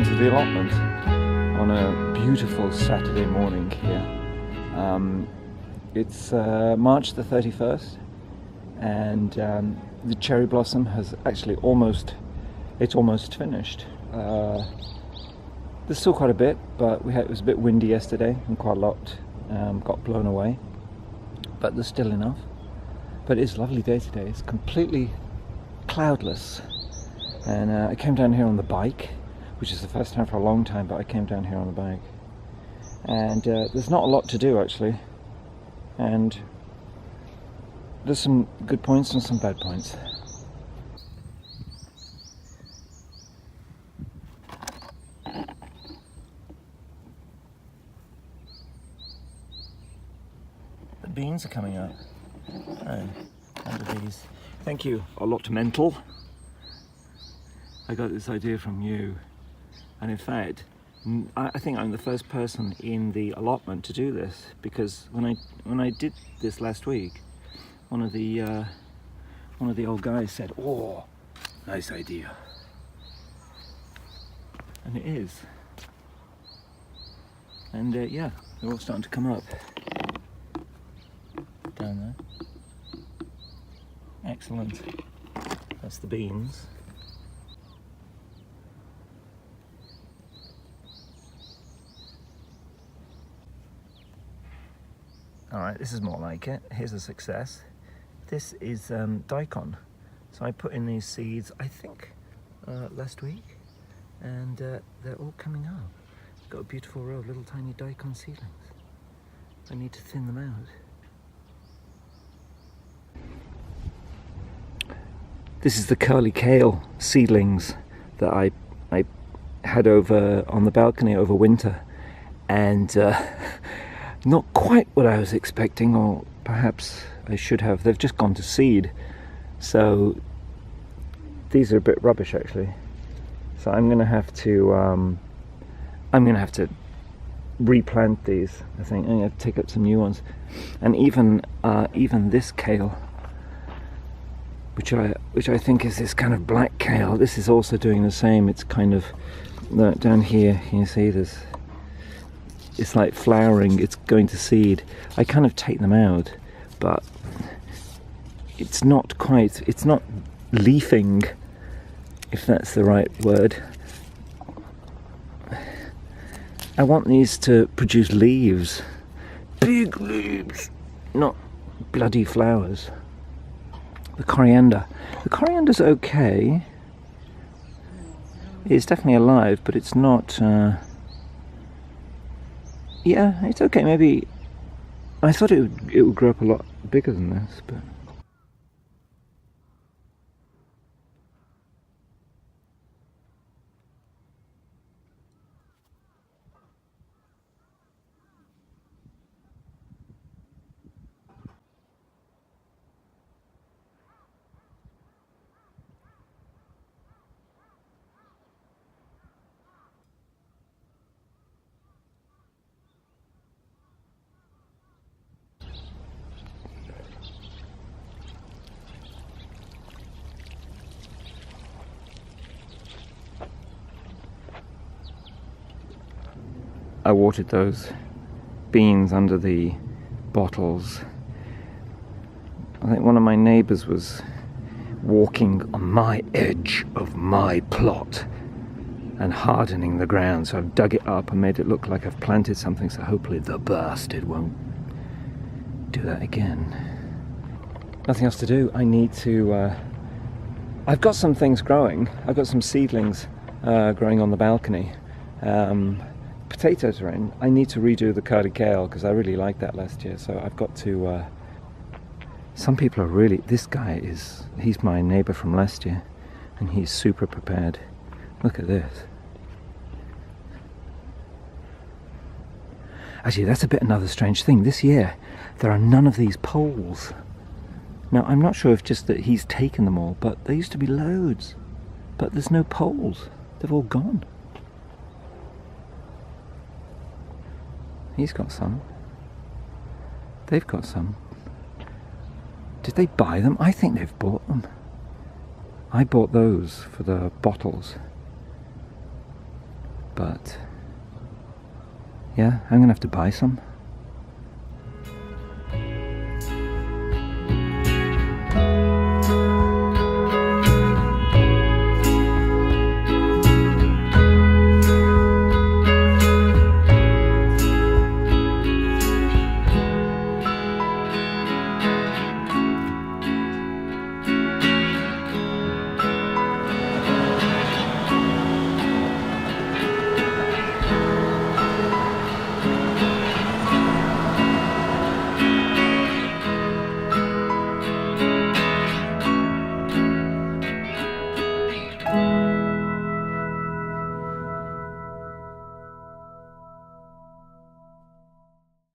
to the allotment on a beautiful Saturday morning here. It's March the 31st, and the cherry blossom has actually almost finished. There's still quite a bit, but it was a bit windy yesterday and quite a lot got blown away, but there's still enough. But it's a lovely day today. It's completely cloudless, and I came down here on the bike, which is the first time for a long time, but I came down here on the bike, and there's not a lot to do actually, and there's some good points and some bad points. The beans are coming up. Oh, under these. Thank you, Allotment. I got this idea from you, and in fact, I think I'm the first person in the allotment to do this, because when I did this last week, one of the old guys said, "Oh, nice idea," and it is. And yeah, they're all starting to come up down there. Excellent. That's the beans. Alright, this is more like it. Here's a success. This is daikon. So I put in these seeds, I think, last week, and they're all coming up. I've got a beautiful row of little tiny daikon seedlings. I need to thin them out. This is the curly kale seedlings that I had over on the balcony over winter, and not quite what I was expecting, or perhaps I should have. They've just gone to seed, so these are a bit rubbish actually. So I'm going to have to replant these. I think I'm going to have to take up some new ones, and even this kale, which I think is this kind of black kale. This is also doing the same. It's kind of down here. You see this. It's like flowering. It's going to seed. I kind of take them out, but it's not quite. It's not leafing, if that's the right word. I want these to produce leaves, big leaves, not bloody flowers. The coriander's okay. It's definitely alive, but it's not. Yeah, it's okay. Maybe I thought it would grow up a lot bigger than this, but. I watered those beans under the bottles. I think one of my neighbours was walking on my edge of my plot and hardening the ground, so I've dug it up and made it look like I've planted something, so hopefully the bastard won't do that again. Nothing else to do. I need to I've got some things growing. I've got some seedlings growing on the balcony. Potatoes are in. I need to redo the curly kale because I really liked that last year, so I've got to some people are really, he's my neighbour from last year, and he's super prepared. Look at this. Actually, that's a bit another strange thing. This year there are none of these poles. Now I'm not sure if just that he's taken them all, but there used to be loads, but there's no poles. They've all gone. He's got some. They've got some. Did they buy them? I think they've bought them. I bought those for the bottles. But yeah, I'm gonna have to buy some.